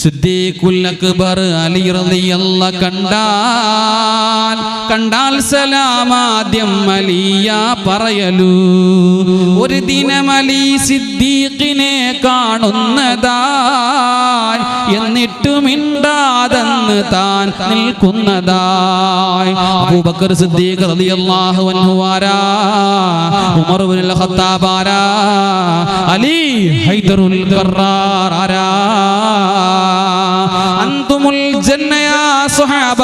സിദ്ദീഖുൽ അക്ബർ അലി റളിയല്ലാഹു കണ്ടാൽ സലാം ആദ്യം അലിയ പറയലു. ഒരു ദിനം അലി സിദ്ദീഖിനെ കാണുന്നതായി, എന്നിട്ട് മിണ്ടാതെന്ന് താൻ നിൽക്കുന്നതായി. അബൂബക്കർ സിദ്ദീഖ് റളിയല്ലാഹു അൻഹു ആരാ? ഉമർ ഇബ്നുൽ ഖത്താബ് ആരാ? അലി ഹൈദറുൽ ഖറാർ ആരാ? അന്തുമുൽ ജന്ന യാ സ്വഹാബ,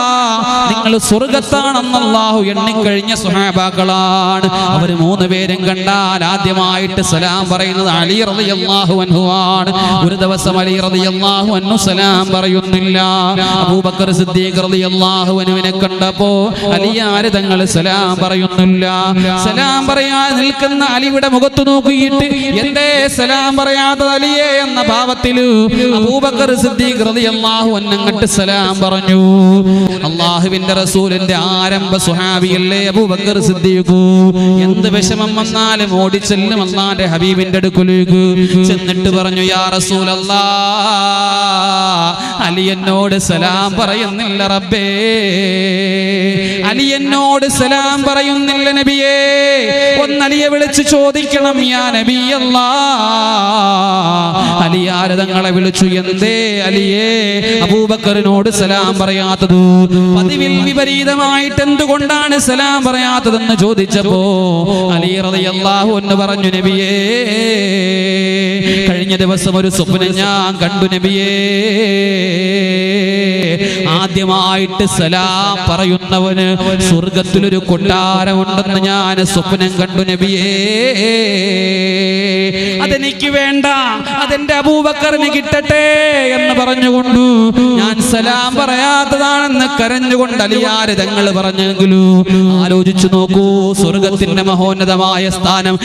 നിങ്ങൾ സ്വർഗ്ഗത്താണെന്ന് അല്ലാഹു എണ്ണിക്കഴിഞ്ഞ സ്വഹാബാക്കളാണ്. അവർ മൂന്ന് പേരും കണ്ടാൽ ആദ്യമായിട്ട് സലാം പറയുന്നത് അലി റളിയല്ലാഹു അൻഹു ആണ്. ഒരു ദിവസം അലി റളിയല്ലാഹു അൻഹു സലാം പറയുന്നില്ല. അബൂബക്കർ സിദ്ദീഖ് റളിയല്ലാഹു അൻഹുവിനെ കണ്ടപ്പോ അലിയാര് തങ്ങൾ സലാം പറയുന്നില്ല. സലാം പറയാതെ നിൽക്കുന്ന അലിയുടെ മുഖത്ത് നോക്കിയിട്ട് എന്തേ സലാം പറയാതെ അലിയെ എന്ന ഭാവത്തിൽ അബൂബക്കർ സിദ്ദീഖ് റളിയല്ലാഹു അൻഹു അങ്ങട്ട് സലാം പറഞ്ഞു. അല്ലാഹുവിന്റെ റസൂലിന്റെ ആരംഭ സ്വഹാബിയല്ലേ അബൂബക്കർ സിദ്ദീഖ്. എന്ത് വിഷമം വന്നാലും ഓടിച്ചെല്ലും അല്ലാഹുവിന്റെ ഹബീബിന്റെ അടുക്കലേക്ക്. ചെന്നിട്ട് പറഞ്ഞു, യാ റസൂലല്ലാഹ്, അലി എന്നോട് സലാം പറയുന്നില്ല റബ്ബേ, അലി എന്നോട് സലാം പറയുന്നില്ല നബിയേ. ഒന്ന് അലിയെ വിളിച്ച് ചോദിക്കണം യാ നബിയല്ലാഹ്. അലിയാര് തങ്ങളെ വിളിച്ചു, എന്തേ അലിയേ അബൂബക്കറിനോട് സലാം പറയാത്തത്? പതിവിൽ വിപരീതമായിട്ട് എന്തുകൊണ്ടാണ് സലാം പറയാത്തതെന്ന് ചോദിച്ചപ്പോ അലി റളിയല്ലാഹു അൻഹു പറഞ്ഞു, നബിയേ, കഴിഞ്ഞ ദിവസം ഒരു സ്വപ്നം ഞാൻ കണ്ടു നബിയേ. ആദ്യമായിട്ട് സലാം പറയുന്നവന് സ്വർഗത്തിലൊരു കൊട്ടാരമുണ്ടെന്ന് ഞാൻ സ്വപ്നം കണ്ടു നബിയേ. അതെനിക്ക് വേണ്ട, അതെന്റെ അബൂബക്കറിന് കിട്ടട്ടെ എന്ന് പറഞ്ഞുകൊണ്ട് ഞാൻ സലാം പറയാത്തതാണെന്ന് കരഞ്ഞുകൊണ്ട് അലിയാര് തങ്ങൾ പറഞ്ഞെങ്കിലും ആലോചിച്ചു നോക്കൂ, സ്വർഗത്തിന്റെ മഹോന്നതമായ സ്ഥാനം